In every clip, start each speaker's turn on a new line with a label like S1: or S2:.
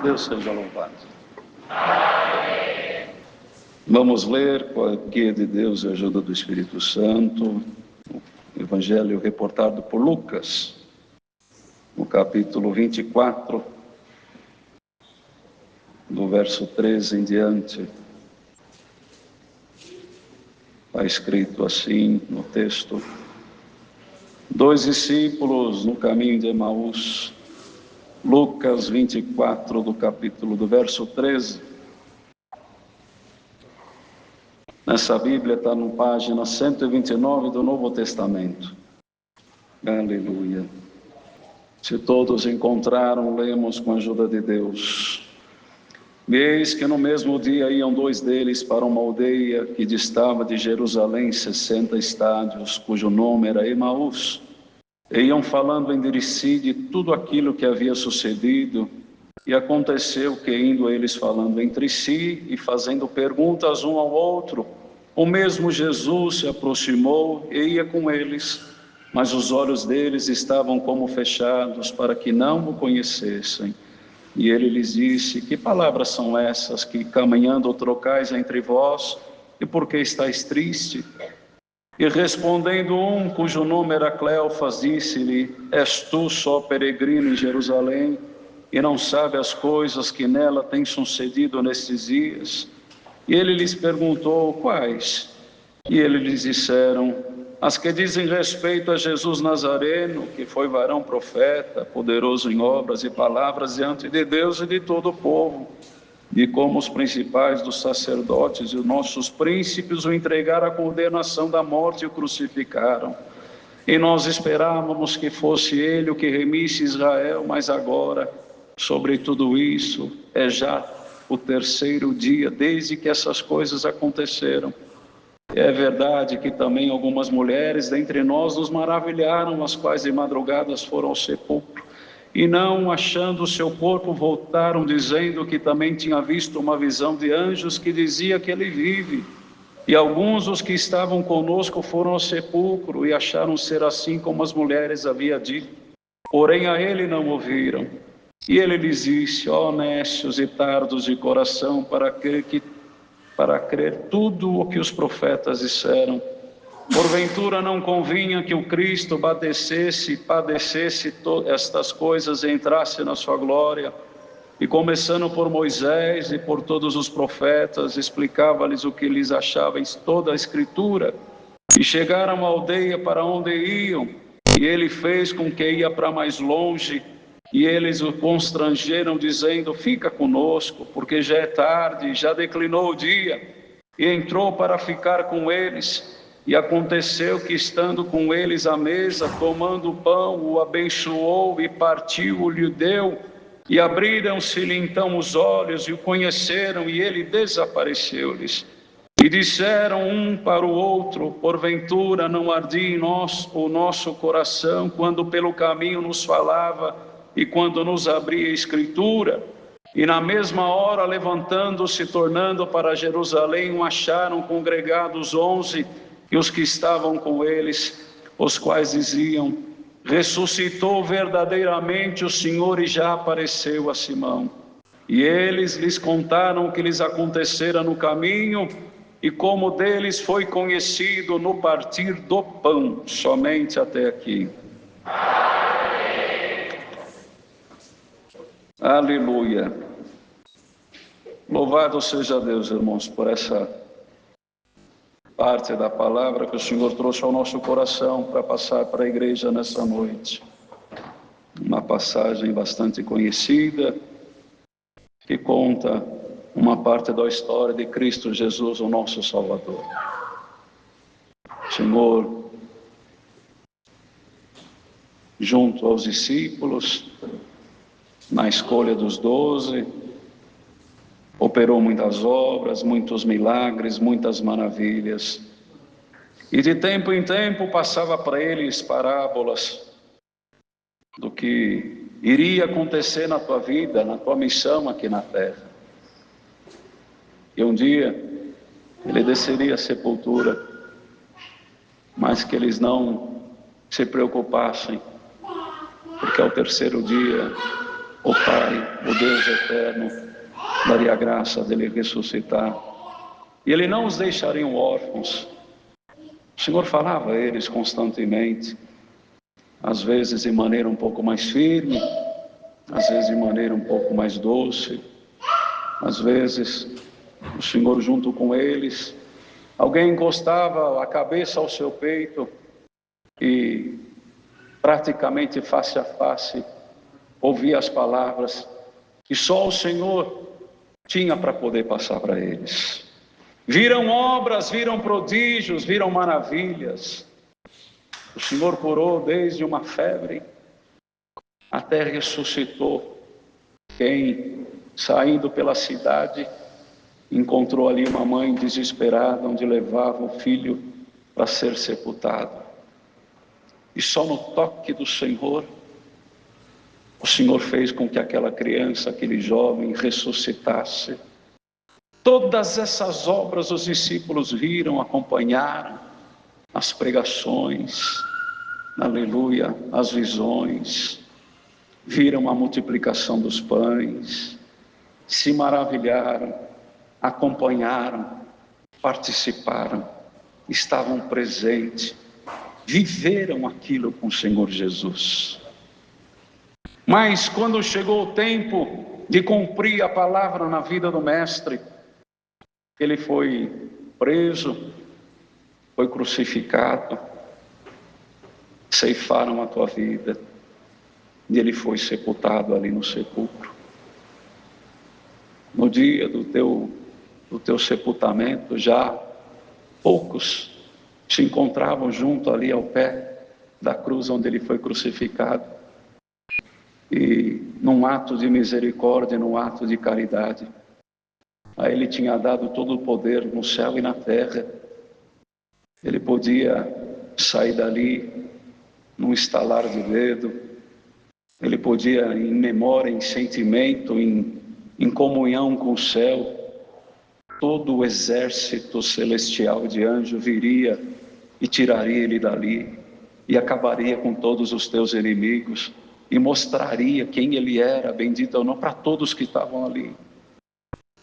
S1: Deus seja louvado. Vamos ler com a guia de Deus e a ajuda do Espírito Santo, o Evangelho reportado por Lucas, no capítulo 24, do verso 13 em diante. Está escrito assim no texto: 2 discípulos no caminho de Emaús. Lucas 24, do verso 13. Nessa Bíblia está na página 129 do Novo Testamento. Aleluia. Se todos encontraram, lemos com a ajuda de Deus. E eis que no mesmo dia iam 2 deles para uma aldeia que distava de Jerusalém 60 estádios, cujo nome era Emaús. E iam falando entre si de tudo aquilo que havia sucedido. E aconteceu que, indo eles falando entre si e fazendo perguntas um ao outro, o mesmo Jesus se aproximou e ia com eles, mas os olhos deles estavam como fechados, para que não o conhecessem. E ele lhes disse: que palavras são essas que, caminhando, trocais entre vós, e por que estáis triste? E respondendo um, cujo nome era Cleofas, disse-lhe: és tu só peregrino em Jerusalém, e não sabe as coisas que nela têm sucedido nestes dias? E ele lhes perguntou: quais? E eles lhes disseram: as que dizem respeito a Jesus Nazareno, que foi varão profeta, poderoso em obras e palavras diante de Deus e de todo o povo, e como os principais dos sacerdotes e os nossos príncipes o entregaram à condenação da morte e o crucificaram. E nós esperávamos que fosse ele o que remisse Israel, mas agora, sobre tudo isso, é já o 3º dia desde que essas coisas aconteceram. É verdade que também algumas mulheres dentre nós nos maravilharam, as quais de madrugadas foram ao sepulcro, e não achando o seu corpo, voltaram dizendo que também tinha visto uma visão de anjos que dizia que ele vive. E alguns dos que estavam conosco foram ao sepulcro e acharam ser assim como as mulheres haviam dito, porém a ele não ouviram. E ele lhes disse: ó nécios e tardos de coração, para crer tudo o que os profetas disseram. Porventura não convinha que o Cristo padecesse estas coisas e entrasse na sua glória? E começando por Moisés e por todos os profetas, explicava-lhes o que lhes achava em toda a Escritura. E chegaram à aldeia para onde iam, e ele fez com que ia para mais longe, e eles o constrangeram, dizendo: fica conosco, porque já é tarde, já declinou o dia. E entrou para ficar com eles. E aconteceu que, estando com eles à mesa, tomando o pão, o abençoou e partiu-lhe deu. E abriram-se-lhe então os olhos e o conheceram, e ele desapareceu-lhes. E disseram um para o outro: porventura não ardia em nós o nosso coração, quando pelo caminho nos falava e quando nos abria a Escritura? E na mesma hora, levantando-se, tornando para Jerusalém, o acharam congregados 11, e os que estavam com eles, os quais diziam: ressuscitou verdadeiramente o Senhor e já apareceu a Simão. E eles lhes contaram o que lhes acontecera no caminho, e como deles foi conhecido no partir do pão. Somente até aqui. Aleluia. Louvado seja Deus, irmãos, por essa parte da palavra que o Senhor trouxe ao nosso coração para passar para a igreja nessa noite. Uma passagem bastante conhecida, que conta uma parte da história de Cristo Jesus, o nosso Salvador. O Senhor, junto aos discípulos, na escolha dos 12, operou muitas obras, muitos milagres, muitas maravilhas. E de tempo em tempo passava para eles parábolas do que iria acontecer na tua vida, na tua missão aqui na terra. E um dia ele desceria à sepultura, mas que eles não se preocupassem, porque ao 3º dia o Pai, o Deus eterno, daria a graça dele ressuscitar. E ele não os deixaria órfãos. O Senhor falava a eles constantemente, às vezes de maneira um pouco mais firme, às vezes de maneira um pouco mais doce, às vezes o Senhor junto com eles, alguém encostava a cabeça ao seu peito e praticamente face a face ouvia as palavras que só o Senhor tinha para poder passar para eles. Viram obras, viram prodígios, viram maravilhas. O Senhor curou desde uma febre até ressuscitou. Quem, saindo pela cidade, encontrou ali uma mãe desesperada, onde levava o filho para ser sepultado. E só no toque do Senhor, o Senhor fez com que aquela criança, aquele jovem ressuscitasse. Todas essas obras os discípulos viram, acompanharam, as pregações, aleluia, as visões, viram a multiplicação dos pães, se maravilharam, acompanharam, participaram, estavam presentes, viveram aquilo com o Senhor Jesus. Mas quando chegou o tempo de cumprir a palavra na vida do Mestre, ele foi preso, foi crucificado, ceifaram a tua vida, e ele foi sepultado ali no sepulcro. No dia do teu sepultamento, já poucos se encontravam junto ali ao pé da cruz onde ele foi crucificado. E num ato de misericórdia, num ato de caridade, a ele tinha dado todo o poder no céu e na terra. Ele podia sair dali num estalar de dedo, ele podia, em memória, em sentimento, em comunhão com o céu, todo o exército celestial de anjos viria e tiraria ele dali, e acabaria com todos os teus inimigos, e mostraria quem ele era, bendito ou não, para todos que estavam ali.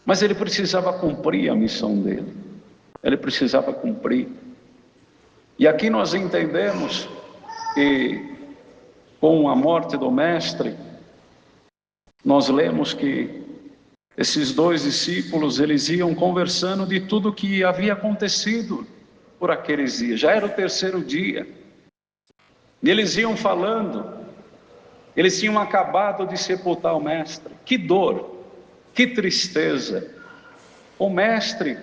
S1: Mas ele precisava cumprir a missão dele, ele precisava cumprir. E aqui nós entendemos que, com a morte do Mestre, nós lemos que esses dois discípulos, eles iam conversando de tudo que havia acontecido por aqueles dias. Já era o terceiro dia, e eles iam falando. Eles tinham acabado de sepultar o Mestre. Que dor, que tristeza. O Mestre,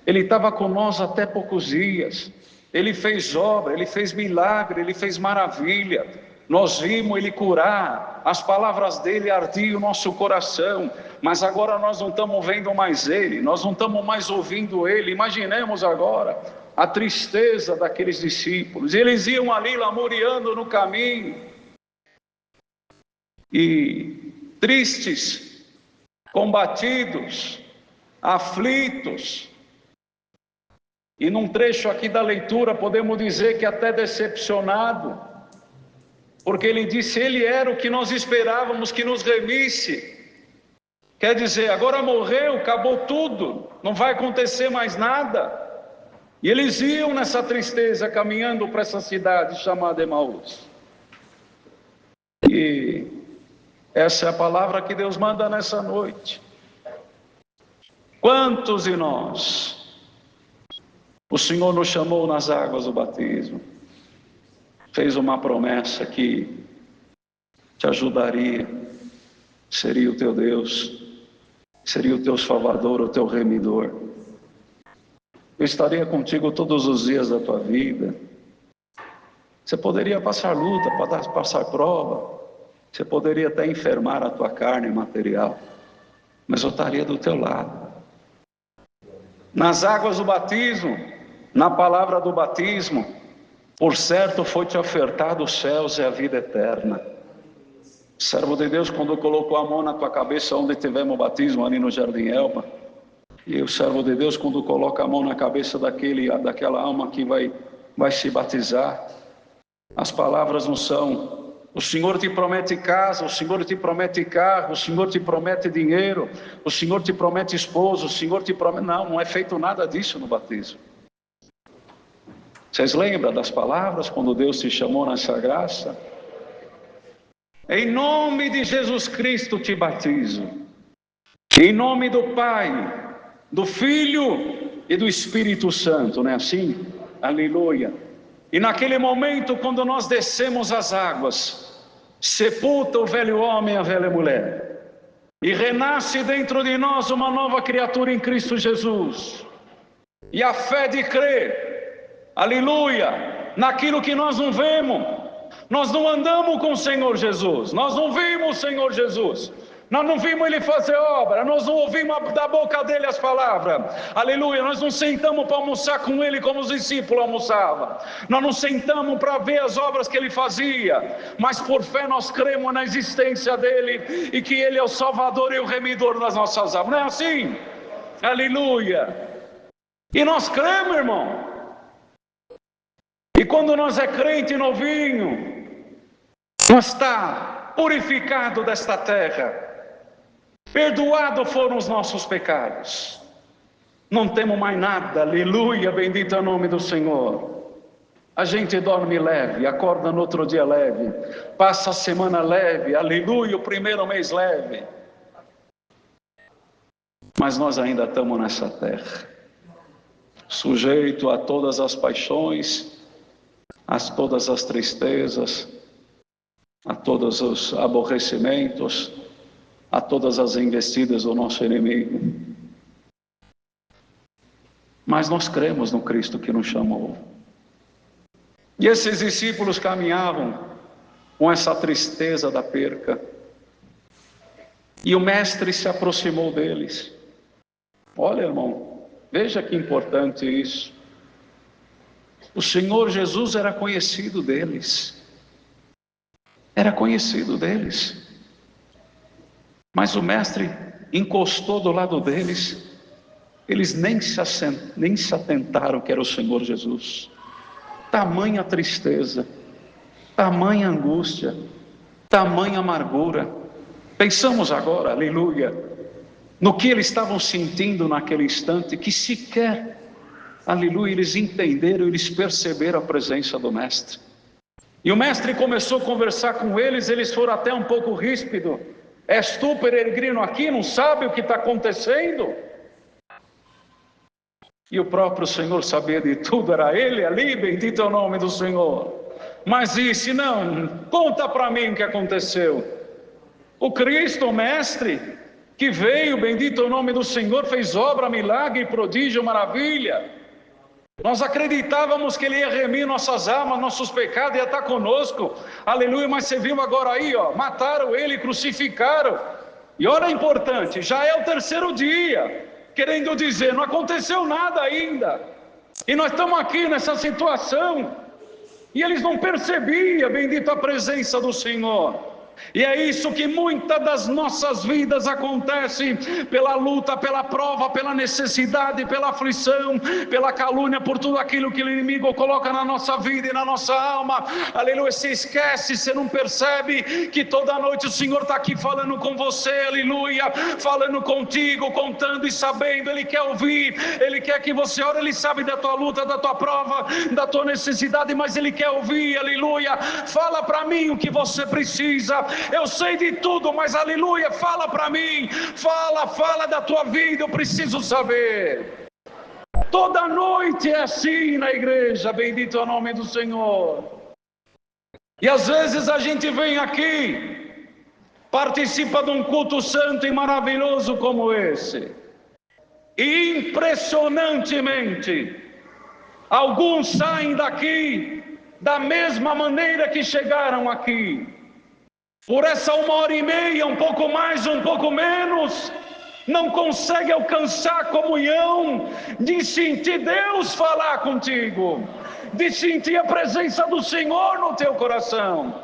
S1: ele estava conosco até poucos dias. Ele fez obra, ele fez milagre, ele fez maravilha. Nós vimos ele curar, as palavras dele ardiam o nosso coração. Mas agora nós não estamos vendo mais ele, nós não estamos mais ouvindo ele. Imaginemos agora a tristeza daqueles discípulos. Eles iam ali lamuriando no caminho, e tristes, combatidos, aflitos. E num trecho aqui da leitura podemos dizer que até decepcionado, porque ele disse: ele era o que nós esperávamos que nos remisse. Quer dizer, agora morreu, acabou tudo, não vai acontecer mais nada. E eles iam nessa tristeza, caminhando para essa cidade chamada Emaús. E essa é a palavra que Deus manda nessa noite. Quantos de nós o Senhor nos chamou nas águas do batismo, fez uma promessa que te ajudaria, seria o teu Deus, seria o teu Salvador, o teu Remidor. Eu estaria contigo todos os dias da tua vida. Você poderia passar luta, passar prova, você poderia até enfermar a tua carne material, mas eu estaria do teu lado. Nas águas do batismo, na palavra do batismo, por certo foi-te ofertado os céus e a vida eterna. Servo de Deus, quando colocou a mão na tua cabeça, onde tivemos o batismo, ali no Jardim Elba, e o servo de Deus, quando coloca a mão na cabeça daquela alma que vai se batizar, as palavras não são: O Senhor te promete casa, o Senhor te promete carro, o Senhor te promete dinheiro, o Senhor te promete esposo, o Senhor te promete... Não, não é feito nada disso no batismo. Vocês lembram das palavras quando Deus te chamou nessa graça? Em nome de Jesus Cristo te batizo. Em nome do Pai, do Filho e do Espírito Santo, não é assim? Aleluia. E naquele momento, quando nós descemos as águas, sepulta o velho homem e a velha mulher, e renasce dentro de nós uma nova criatura em Cristo Jesus. E a fé de crer, aleluia, naquilo que nós não vemos. Nós não andamos com o Senhor Jesus, nós não vimos o Senhor Jesus, nós não vimos Ele fazer obra, nós não ouvimos da boca dEle as palavras, aleluia, nós não sentamos para almoçar com Ele como os discípulos almoçavam, nós não sentamos para ver as obras que Ele fazia, mas por fé nós cremos na existência dEle, e que Ele é o Salvador e o Remidor das nossas almas, não é assim? Aleluia! E nós cremos, irmão, e quando nós é crente novinho, nós está purificado desta terra, perdoado foram os nossos pecados, não temos mais nada, aleluia, bendito é o nome do Senhor. A gente dorme leve, acorda no outro dia leve, passa a semana leve, aleluia, o primeiro mês leve, mas nós ainda estamos nessa terra, sujeito a todas as paixões, a todas as tristezas, a todos os aborrecimentos, a todas as investidas do nosso inimigo. Mas nós cremos no Cristo que nos chamou. E esses discípulos caminhavam com essa tristeza da perca. E o Mestre se aproximou deles. Olha, irmão, veja que importante isso. O Senhor Jesus era conhecido deles. Era conhecido deles. Mas o Mestre encostou do lado deles. Eles nem se atentaram que era o Senhor Jesus. Tamanha tristeza, tamanha angústia, tamanha amargura. Pensamos agora, aleluia, no que eles estavam sentindo naquele instante, que sequer, aleluia, eles entenderam, eles perceberam a presença do Mestre. E o Mestre começou a conversar com eles, eles foram até um pouco ríspidos. És tu, peregrino, aqui, não sabe o que está acontecendo? E o próprio Senhor sabia de tudo, era Ele ali, bendito é o nome do Senhor. Mas disse, não, conta para mim o que aconteceu. O Cristo, o Mestre, que veio, bendito é o nome do Senhor, fez obra, milagre, prodígio, maravilha. Nós acreditávamos que Ele ia remir nossas almas, nossos pecados, ia estar conosco, aleluia, mas você viu agora aí, ó, mataram Ele, crucificaram, e olha importante, já é o terceiro dia, querendo dizer, não aconteceu nada ainda, e nós estamos aqui nessa situação, e eles não percebiam, bendita a presença do Senhor. E é isso que muitas das nossas vidas acontece, pela luta, pela prova, pela necessidade, pela aflição, pela calúnia, por tudo aquilo que o inimigo coloca na nossa vida e na nossa alma, aleluia. Você esquece, você não percebe que toda noite o Senhor está aqui falando com você, aleluia, falando contigo, contando e sabendo. Ele quer ouvir, Ele quer que você ore, Ele sabe da tua luta, da tua prova, da tua necessidade, mas Ele quer ouvir, aleluia. Fala para mim o que você precisa. Eu sei de tudo, mas aleluia, fala para mim, fala da tua vida, eu preciso saber. Toda noite é assim na igreja, bendito é o nome do Senhor. E às vezes a gente vem aqui, participa de um culto santo e maravilhoso como esse, e impressionantemente, alguns saem daqui da mesma maneira que chegaram aqui. Por essa 1h30, um pouco mais, um pouco menos, não consegue alcançar a comunhão de sentir Deus falar contigo, de sentir a presença do Senhor no teu coração.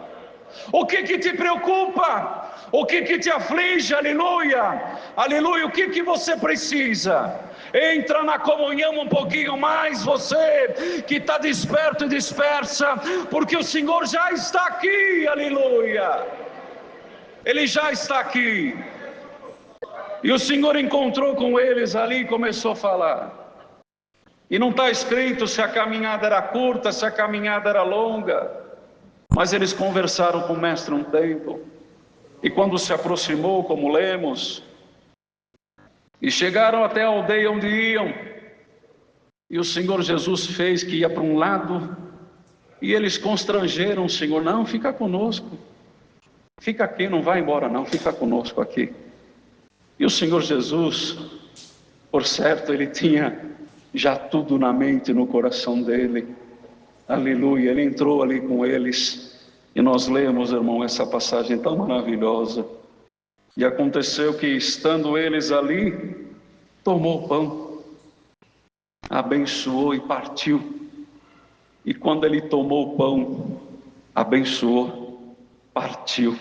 S1: O que te preocupa? O que te aflige, aleluia, aleluia, o que você precisa? Entra na comunhão um pouquinho mais, você que está desperto e dispersa, porque o Senhor já está aqui, aleluia, Ele já está aqui. E o Senhor encontrou com eles ali e começou a falar. E não está escrito se a caminhada era curta, se a caminhada era longa, mas eles conversaram com o mestre um tempo. E quando se aproximou, como lemos, e chegaram até a aldeia onde iam, e o Senhor Jesus fez que ia para um lado, e eles constrangeram o Senhor: não, fica conosco, fica aqui, não vai embora não, fica conosco aqui. E o Senhor Jesus, por certo, Ele tinha já tudo na mente e no coração dele, aleluia, Ele entrou ali com eles, e nós lemos, irmão, essa passagem tão maravilhosa. E aconteceu que, estando eles ali, tomou o pão, abençoou e partiu. E quando ele tomou o pão, abençoou, partiu.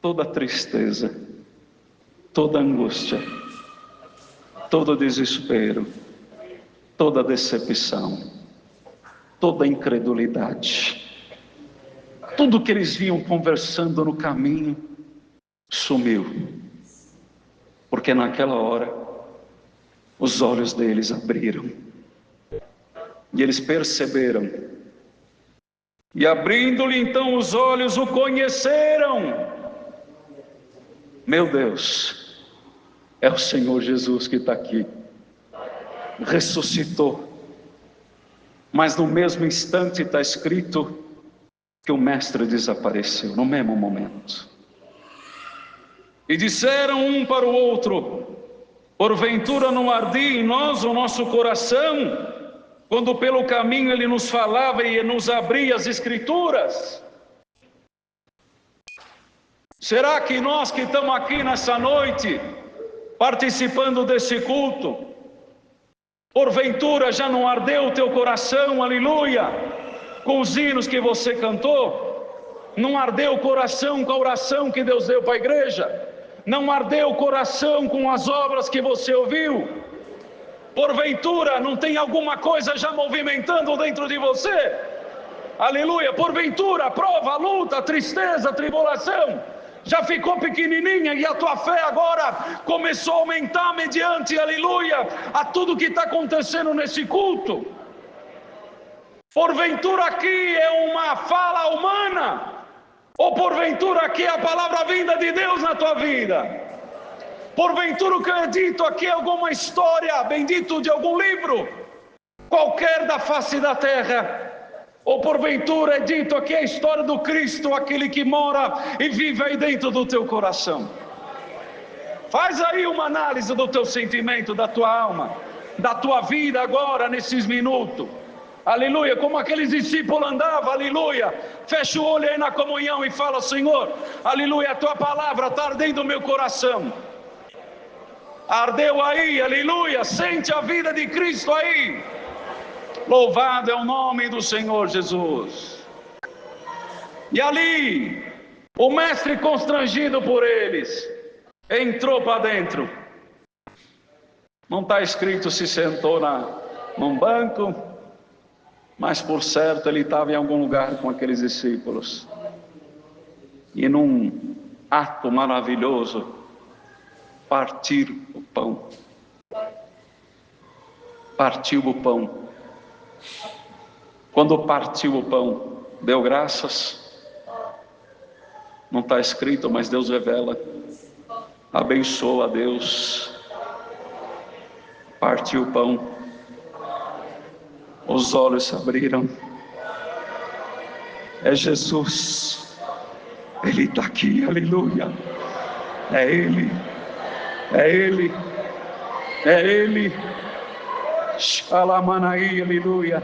S1: Toda tristeza, toda angústia, todo desespero, toda decepção, toda incredulidade, tudo que eles vinham conversando no caminho, sumiu. Porque naquela hora, os olhos deles abriram. E eles perceberam. E abrindo-lhe então os olhos, o conheceram. Meu Deus, é o Senhor Jesus que está aqui. Ressuscitou. Mas no mesmo instante está escrito que o mestre desapareceu, no mesmo momento. E disseram um para o outro: porventura não ardia em nós o nosso coração, quando pelo caminho ele nos falava e nos abria as Escrituras? Será que nós que estamos aqui nessa noite, participando desse culto, porventura já não ardeu o teu coração, aleluia, com os hinos que você cantou? Não ardeu o coração com a oração que Deus deu para a igreja? Não ardeu o coração com as obras que você ouviu? Porventura não tem alguma coisa já movimentando dentro de você? Aleluia! Porventura a prova, a luta, a tristeza, a tribulação já ficou pequenininha e a tua fé agora começou a aumentar mediante, aleluia, a tudo que está acontecendo nesse culto? Porventura aqui é uma fala humana? Ou porventura aqui é a palavra vinda de Deus na tua vida? Porventura o que é dito aqui é alguma história, bendito, de algum livro qualquer da face da terra? Ou porventura é dito aqui a história do Cristo, aquele que mora e vive aí dentro do teu coração? Faz aí uma análise do teu sentimento, da tua alma, da tua vida agora, nesses minutos. Aleluia, como aqueles discípulos andavam, aleluia. Fecha o olho aí na comunhão e fala: Senhor, aleluia, a tua palavra está ardendo no meu coração. Ardeu aí, aleluia, sente a vida de Cristo aí. Louvado é o nome do Senhor Jesus. E ali, o mestre, constrangido por eles, entrou para dentro. Não está escrito se sentou num banco, mas por certo ele estava em algum lugar com aqueles discípulos. E num ato maravilhoso, partiu o pão. Partiu o pão. Quando partiu o pão, deu graças. Não está escrito, mas Deus revela. Abençoou a Deus. Partiu o pão. Os olhos se abriram. É Jesus. Ele está aqui, aleluia. É Ele. É Ele. É Ele. Shalamanaí, aleluia.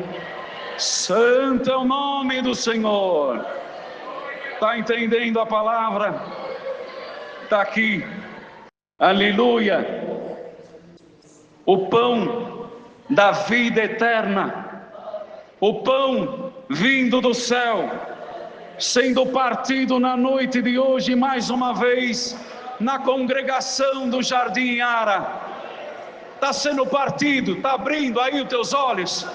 S1: Santo é o nome do Senhor. Está entendendo a palavra? Está aqui. Aleluia. O pão da vida eterna. O pão vindo do céu. sendo partido na noite de hoje, mais uma vez, na congregação do Jardim Ara. Está sendo partido, está abrindo aí os teus olhos.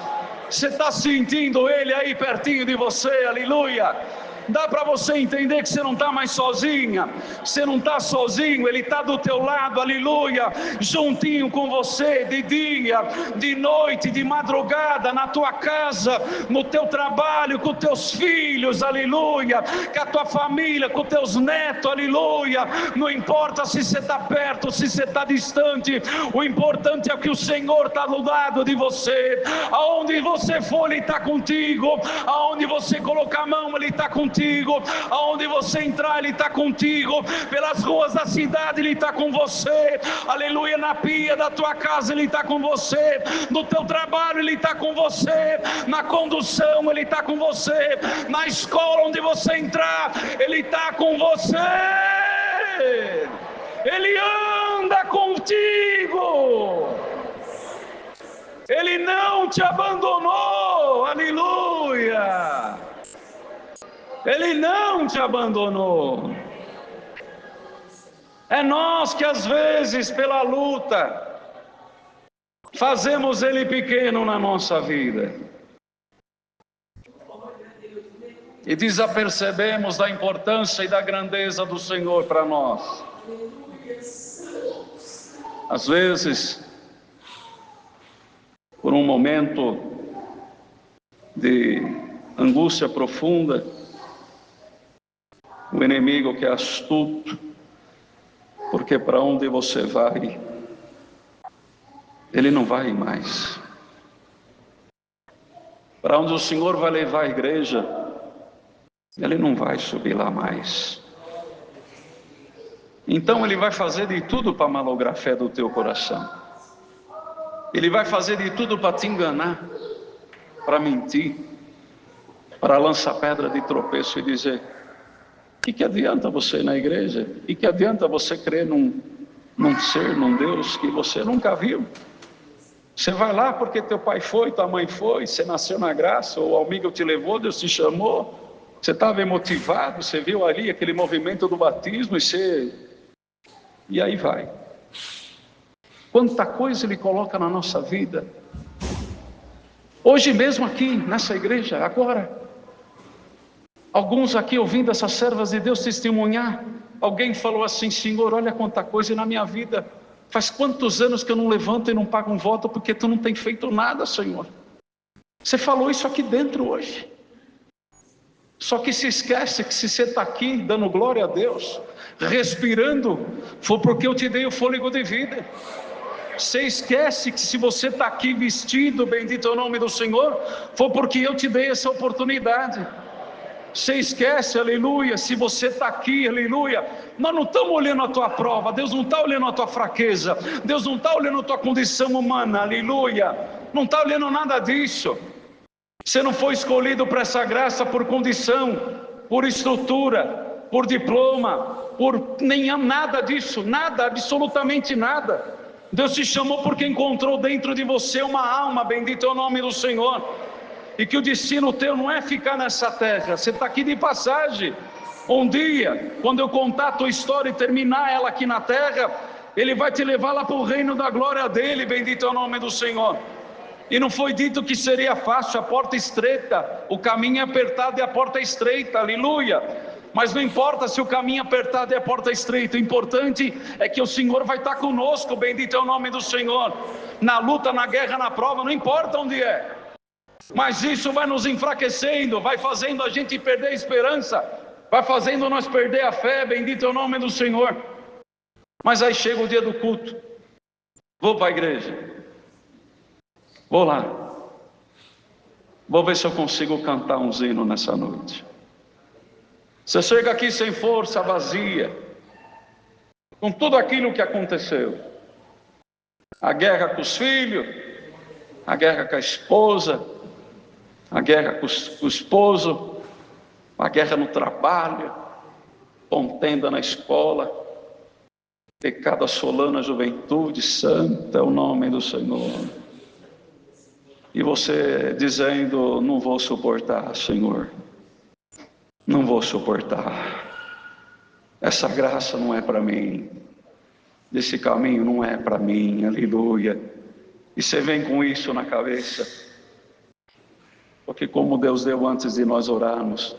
S1: Você está sentindo Ele aí pertinho de você, aleluia. Dá para você entender que você não está mais sozinha, você não está sozinho, Ele está do teu lado, aleluia, juntinho com você, de dia, de noite, de madrugada, na tua casa, no teu trabalho, com teus filhos, aleluia, com a tua família, com teus netos, aleluia. Não importa se você está perto, se você está distante, o importante é que o Senhor está do lado de você. Aonde você for, Ele está contigo. Aonde você colocar a mão, Ele está contigo. Aonde você entrar, Ele está contigo. Pelas ruas da cidade, Ele está com você, aleluia. Na pia da tua casa, Ele está com você. No teu trabalho, Ele está com você. Na condução, Ele está com você. Na escola onde você entrar, Ele está com você. Ele anda contigo. Ele não te abandonou, aleluia. Ele não te abandonou. É nós que às vezes, pela luta, fazemos Ele pequeno na nossa vida e desapercebemos da importância e da grandeza do Senhor para nós. Às vezes, por um momento de angústia profunda, o inimigo, que é astuto, porque para onde você vai, ele não vai mais. Para onde o Senhor vai levar a igreja, ele não vai subir lá mais. Então ele vai fazer de tudo para malograr a fé do teu coração. Ele vai fazer de tudo para te enganar, para mentir, para lançar pedra de tropeço e dizer: o que adianta você ir na igreja? E que adianta você crer num ser, num Deus que você nunca viu? Você vai lá porque teu pai foi, tua mãe foi, você nasceu na graça, ou o amigo te levou, Deus te chamou, você estava emotivado, você viu ali aquele movimento do batismo e aí vai. Quanta coisa Ele coloca na nossa vida. Hoje mesmo aqui, nessa igreja, agora, alguns aqui ouvindo essas servas de Deus testemunhar, alguém falou assim: Senhor, olha quanta coisa na minha vida, faz quantos anos que eu não levanto e não pago um voto porque Tu não tem feito nada, Senhor. Você falou isso aqui dentro hoje. Só que se esquece que se você está aqui dando glória a Deus, respirando, foi porque eu te dei o fôlego de vida. Você esquece que se você está aqui vestido, bendito é o nome do Senhor, foi porque eu te dei essa oportunidade. Você esquece, aleluia, se você está aqui, aleluia, nós não estamos olhando a tua prova, Deus não está olhando a tua fraqueza, Deus não está olhando a tua condição humana, aleluia, não está olhando nada disso. Você não foi escolhido para essa graça por condição, por estrutura, por diploma, por nada disso, nada, absolutamente nada. Deus te chamou porque encontrou dentro de você uma alma, bendito é o nome do Senhor. E que o destino teu não é ficar nessa terra, você está aqui de passagem. Um dia, quando eu contar a tua história e terminar ela aqui na terra, Ele vai te levar lá para o reino da glória dEle, bendito é o nome do Senhor. E não foi dito que seria fácil, a porta estreita, o caminho é apertado e a porta é estreita, aleluia. Mas não importa se o caminho é apertado e a porta é estreita, o importante é que o Senhor vai estar conosco, bendito é o nome do Senhor. Na luta, na guerra, na prova, não importa onde é. Mas isso vai nos enfraquecendo, vai fazendo a gente perder a esperança, vai fazendo nós perder a fé, bendito é o nome do Senhor. Mas aí chega o dia do culto, vou para a igreja, vou lá, vou ver se eu consigo cantar uns hinos nessa noite. Você chega aqui sem força, vazia, com tudo aquilo que aconteceu, a guerra com os filhos, a guerra com a esposa, a guerra com o esposo, a guerra no trabalho, contenda na escola, pecado assolando a juventude, santo é o nome do Senhor. E você dizendo: não vou suportar, Senhor, Não vou suportar. Essa graça não é para mim. Esse caminho não é para mim. Aleluia. E você vem com isso na cabeça. Porque como Deus deu antes de nós orarmos,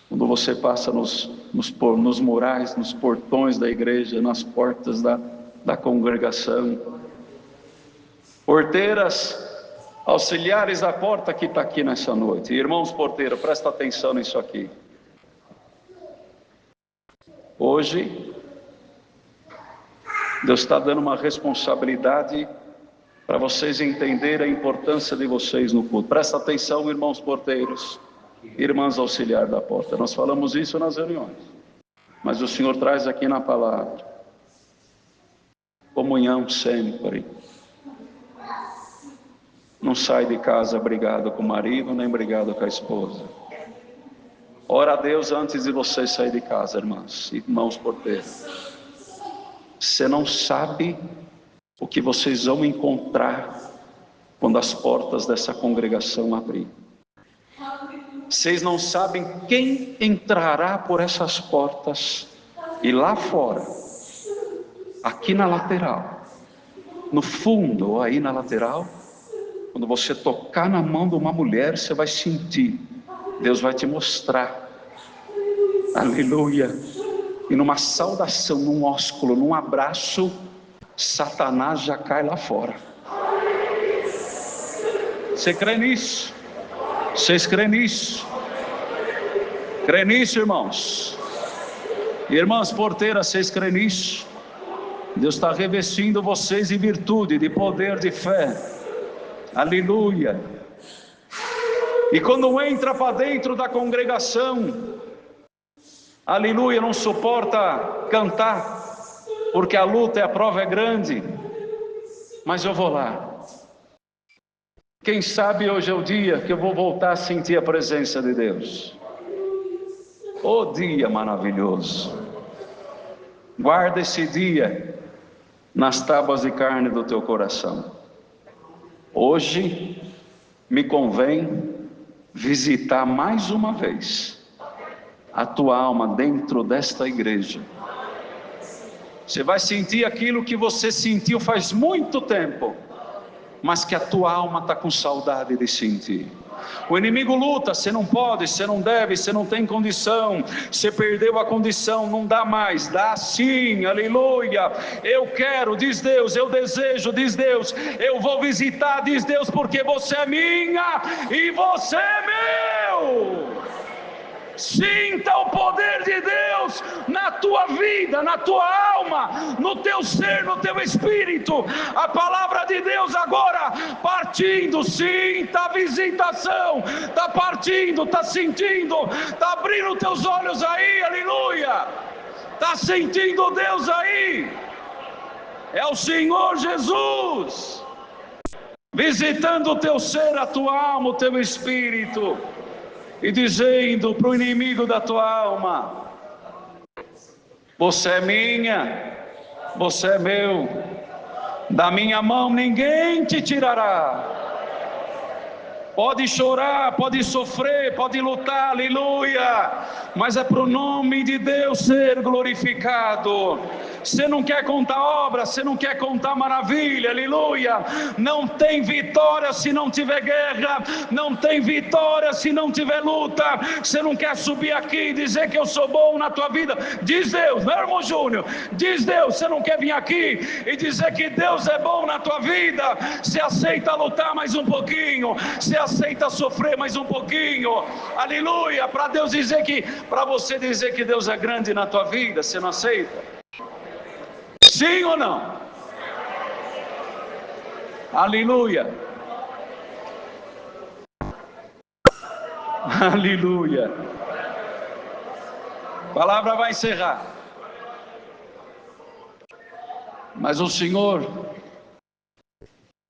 S1: quando você passa nos murais, nos portões da igreja, nas portas da congregação, porteiras, auxiliares da porta que está aqui nessa noite, irmãos porteiros, presta atenção nisso aqui. Hoje, Deus está dando uma responsabilidade para vocês entenderem a importância de vocês no culto. Presta atenção, irmãos porteiros, irmãs auxiliar da porta. Nós falamos isso nas reuniões, mas o Senhor traz aqui na palavra. Comunhão sempre. Não sai de casa brigado com o marido, nem brigado com a esposa. Ora a Deus antes de você sair de casa, irmãos porteiros. Você não sabe o que vocês vão encontrar quando as portas dessa congregação abrirem. Vocês não sabem quem entrará por essas portas. E lá fora, aqui na lateral, no fundo ou aí na lateral, quando você tocar na mão de uma mulher, você vai sentir, Deus vai te mostrar. Aleluia. E numa saudação, num ósculo, num abraço, Satanás já cai lá fora. Você crê nisso? Vocês creem nisso? Crê nisso, irmãos? Irmãs porteiras, vocês creem nisso? Deus está revestindo vocês de virtude, de poder, de fé. Aleluia. E quando entra para dentro da congregação, aleluia, não suporta cantar, porque a luta e a prova é grande, mas eu vou lá. Quem sabe hoje é o dia que eu vou voltar a sentir a presença de Deus. Oh dia maravilhoso. Guarda esse dia nas tábuas de carne do teu coração. Hoje me convém visitar mais uma vez a tua alma dentro desta igreja. Você vai sentir aquilo que você sentiu faz muito tempo, mas que a tua alma está com saudade de sentir. O inimigo luta, você não pode, você não deve, você não tem condição, você perdeu a condição, não dá mais, dá sim, aleluia. Eu quero, diz Deus, eu desejo, diz Deus, eu vou visitar, diz Deus, porque você é minha e você é meu. Sinta o poder de Deus na tua vida, na tua alma, no teu ser, no teu espírito. A palavra de Deus agora partindo. Sinta a visitação. Está partindo, está sentindo, está abrindo teus olhos aí, aleluia. Está sentindo Deus aí. É o Senhor Jesus visitando o teu ser, a tua alma, o teu espírito, e dizendo para o inimigo da tua alma: você é minha, você é meu, da minha mão ninguém te tirará. Pode chorar, pode sofrer, pode lutar, aleluia, mas é para o nome de Deus ser glorificado. Você não quer contar obra, você não quer contar maravilha, aleluia. Não tem vitória se não tiver guerra, não tem vitória se não tiver luta. Você não quer subir aqui e dizer que eu sou bom na tua vida, diz Deus, meu irmão Júnior, diz Deus. Você não quer vir aqui e dizer que Deus é bom na tua vida. Você aceita lutar mais um pouquinho, você aceita sofrer mais um pouquinho, aleluia, para Deus dizer que, para você dizer que Deus é grande na tua vida. Você não aceita? Sim ou não? Aleluia. Aleluia. A palavra vai encerrar, mas o Senhor,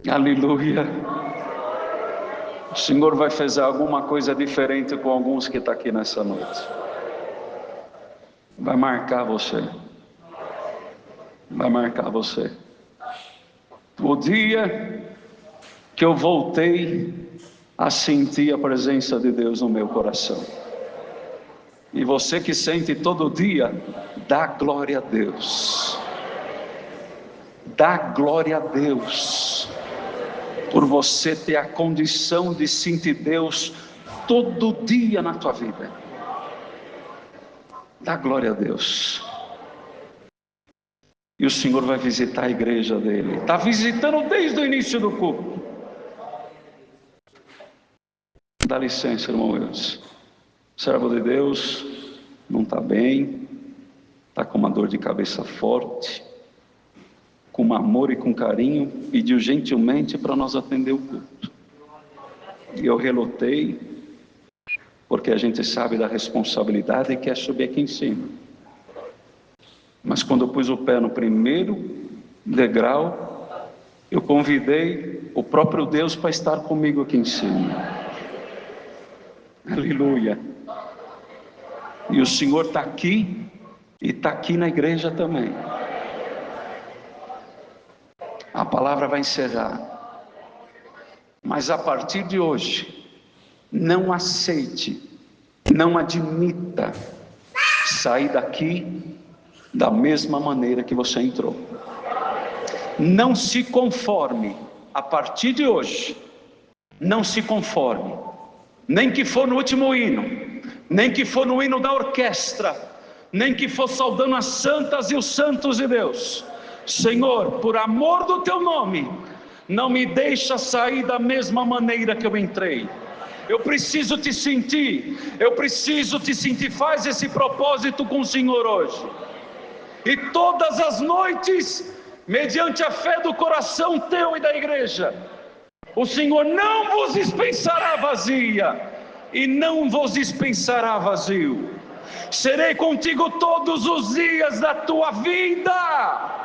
S1: aleluia, o Senhor vai fazer alguma coisa diferente com alguns que estão aqui nessa noite. Vai marcar você. Vai marcar você. O dia que eu voltei a sentir a presença de Deus no meu coração. E você que sente todo dia, dá glória a Deus. Dá glória a Deus por você ter a condição de sentir Deus todo dia na tua vida. Dá glória a Deus. E o Senhor vai visitar a igreja dele. Está visitando desde o início do culto. Dá licença, irmão Eudes. Servo de Deus não está bem, está com uma dor de cabeça forte, com amor e com carinho, pediu gentilmente para nós atender o culto. E eu relutei, porque a gente sabe da responsabilidade que é subir aqui em cima. Mas quando eu pus o pé no primeiro degrau, eu convidei o próprio Deus para estar comigo aqui em cima. Aleluia. E o Senhor está aqui, e está aqui na igreja também. A palavra vai encerrar. Mas a partir de hoje, não aceite, não admita sair daqui da mesma maneira que você entrou. Não se conforme, a partir de hoje, não se conforme, nem que for no último hino, nem que for no hino da orquestra, nem que for saudando as santas e os santos de Deus. Senhor, por amor do teu nome, não me deixa sair da mesma maneira que eu entrei. Eu preciso te sentir, faz esse propósito com o Senhor hoje. E todas as noites, mediante a fé do coração teu e da igreja, o Senhor não vos dispensará vazia, e não vos dispensará vazio. Serei contigo todos os dias da tua vida.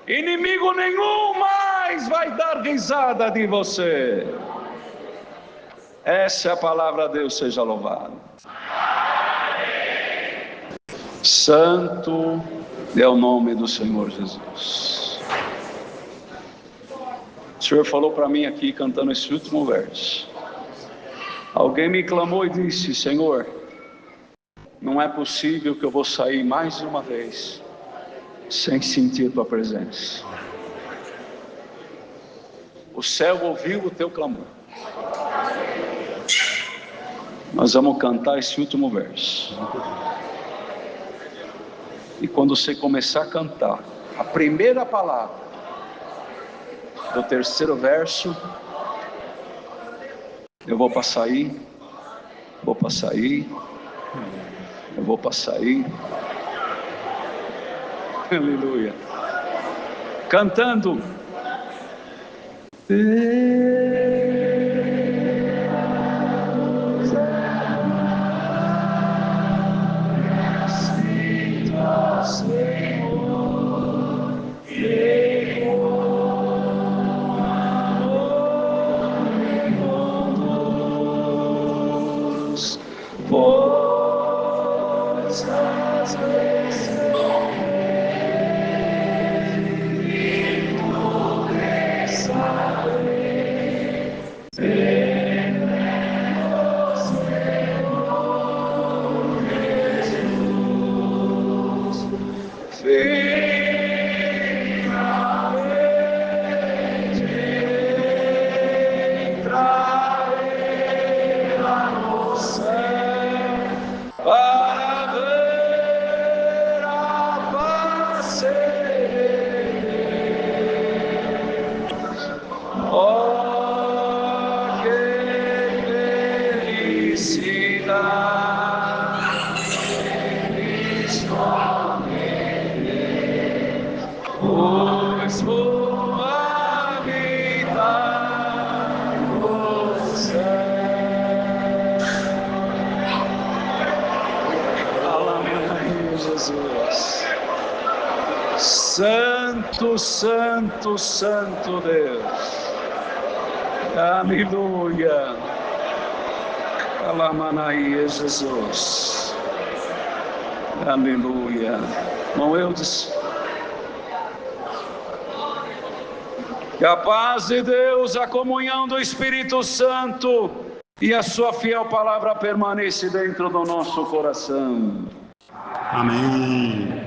S1: Inimigo nenhum mais vai dar risada de você. Essa é a palavra de Deus, seja louvado. Santo é o nome do Senhor Jesus. O Senhor falou para mim aqui, cantando esse último verso. Alguém me clamou e disse: Senhor, não é possível que eu vou sair mais uma vez sem sentir a tua presença. O céu ouviu o teu clamor. Nós vamos cantar esse último verso. E quando você começar a cantar a primeira palavra do terceiro verso, eu vou passar aí, eu vou passar aí. Aleluia. Cantando. Santo, santo, santo Deus. Aleluia. Alamanaia, Jesus. Aleluia. Irmão Eudes. Que a paz de Deus, a comunhão do Espírito Santo e a sua fiel palavra permanece dentro do nosso coração.
S2: Amém.